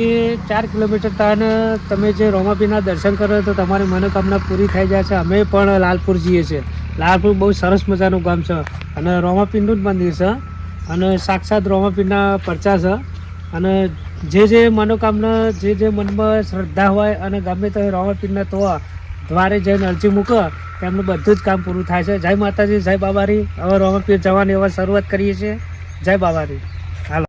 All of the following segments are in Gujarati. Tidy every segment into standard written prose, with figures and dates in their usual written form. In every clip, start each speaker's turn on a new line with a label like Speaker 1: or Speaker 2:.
Speaker 1: એ 4 કિલોમીટર તાન તમે જે રોમાપીરના દર્શન કરો તો તમારી મનોકામના પૂરી થઈ જાય છે. અમે પણ લાલપુર જઈએ છીએ. લાલપુર બહુ સરસ મજાનું ગામ છે અને રોમાપીરનું જ મંદિર છે અને સાક્ષાત રોમાપીરના પરચા છે. અને જે મનોકામના જે મનમાં શ્રદ્ધા હોય અને ગમે તે રોમાપીરના તો દ્વારે જઈને અરજી મૂકો તેમનું બધું જ કામ પૂરું થાય છે. જય માતાજી, જય બાબારી. હવે રોમાપીર જવાની હવે શરૂઆત કરીએ છીએ. જય બાબારી. હાલો.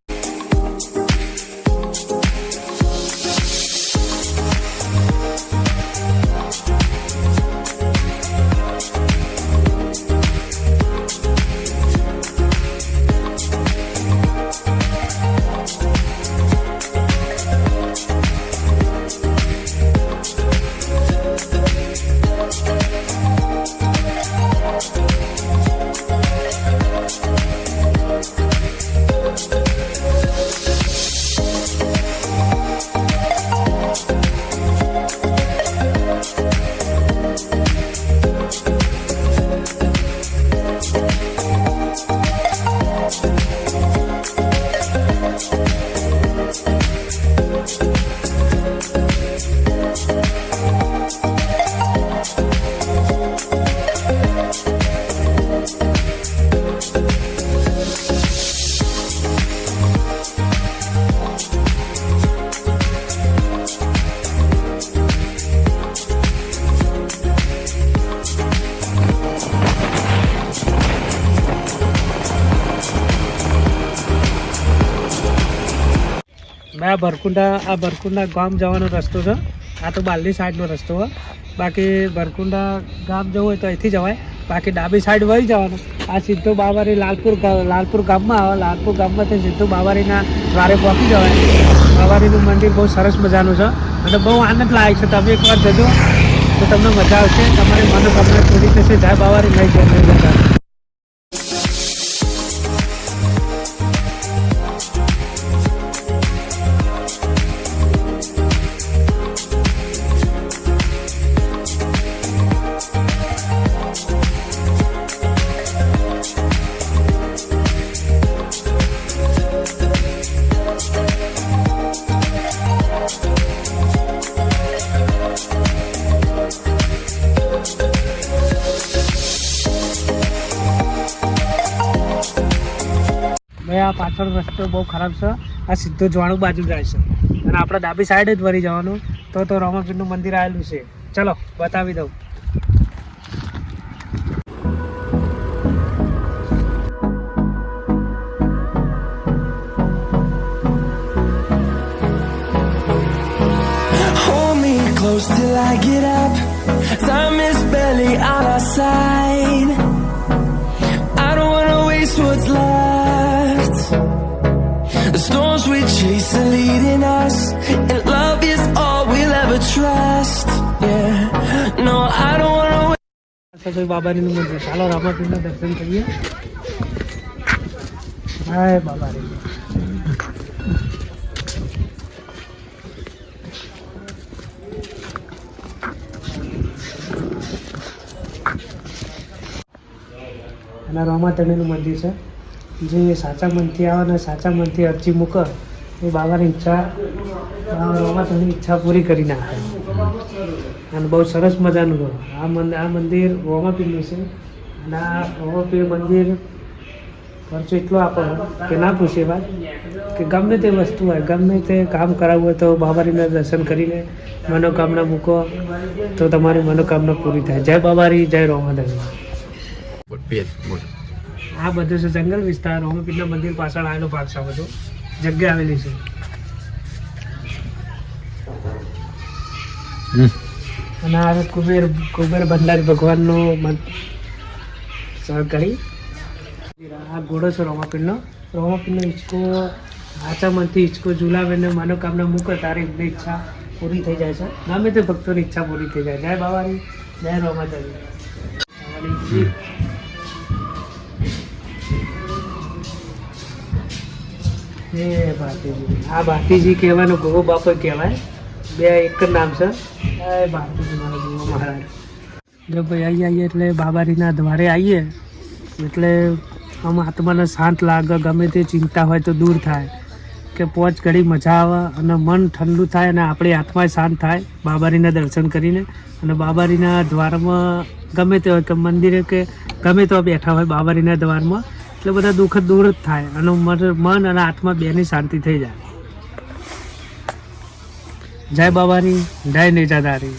Speaker 1: આ ભરકુંડા ગામ જવાનો રસ્તો છે. આ તો બાલની સાઈડનો રસ્તો હોય. બાકી ભરકુંડા ગામ જવું હોય તો અહીંથી જવાય. બાકી ડાબી સાઈડ વહી જવાનું. આ સીધો બાવારી લાલપુર ગામમાં આવે. લાલપુર ગામમાંથી સીધું બાવારીના દ્વારે પહોંચી જવાય. બાવારીનું મંદિર બહુ સરસ મજાનું છે અને બહુ આનંદ લાયક છે. તમે એકવાર જજો તો તમને મજા આવશે. તમારી મનોકામના પૂરી થશે. જય બાવારી, નહીં જતા. આ પાછળ રસ્તો બહુ ખરાબ છે. આ સીધો જોવાનું બાજુ જાય છે અને આપણે ડાબી સાઈડ જ વળી જવાનું. તો રોમાપીરનું મંદિર આવેલું છે. ચલો બતાવી દઉં.
Speaker 2: Hold me close till I get up. Time is barely on our side. I don't wanna waste what's left. The storms we chase are leading us, and love is all we'll ever trust. Yeah, no, I don't wanna wait.
Speaker 1: બાબારીનું મંદિર. ચાલો રામાપીરના દર્શન કરીએ. હાય બાબારી. અને રોમાતણીનું મંદિર છે. જે સાચા મનથી આવે અને સાચા મનથી અરજી મૂકે એ બાબાની ઈચ્છા, રોમાતણીની ઈચ્છા પૂરી કરી નાખે. અને બહુ સરસ મજાનું છે. આ મંદિર રોમાપીરનું છે. અને આ રોમાપીર મંદિર ખર્ચો એટલો આપે કે ના પૂછે વાત. કે ગમે તે વસ્તુ હોય, ગમે તે કામ કરાવવું હોય તો બાબારીના દર્શન કરીને મનોકામના મૂકો તો તમારી મનોકામના પૂરી થાય. જય બાબારી, જય રોમાતણી. આ બધું છે જંગલ વિસ્તાર. રોમાપીરના મંદિર પાછળ આવેલો ભાગ છે. બધો જગ્યા આવેલી છે. અને આ કુબેર ભંડારી ભગવાનનું કરી આ ઘોડો છે રોમાપીરનો. રોમાપીરનો હિંચકો સાચા મનથી હિંચકો ઝુલાવીને મનોકામના મૂકે તારે એમની ઈચ્છા પૂરી થઈ જાય છે. ગમે તે ભક્તોની ઈચ્છા પૂરી થઈ જાય. જય બાબારી, જય રોમાતણી. ભાતીજી. આ ભાતીજી કહેવાનો ગોગો બાપો કહેવાય. બે એક જ નામ છે. ભાતીજી મારો ગોગો મહારાજ. જો ભાઈ આવીએ એટલે બાબારીના દ્વારે આવીએ એટલે આમ આત્માને શાંત લાગે, ગમે તે ચિંતા હોય તો દૂર થાય. કે પોચ ઘડી મજા આવે અને મન ઠંડુ થાય અને આપણી આત્મા શાંત થાય બાબારીના દર્શન કરીને. અને બાબારીના દ્વારમાં ગમે તે હોય કે મંદિરે કે ગમે તો બેઠા હોય બાબારીના દ્વારમાં એટલે બધા દુઃખ દૂર જ થાય અને મન અને આત્મા બેની શાંતિ થઈ જાય. જય બાબારી, જય નિજાદારી.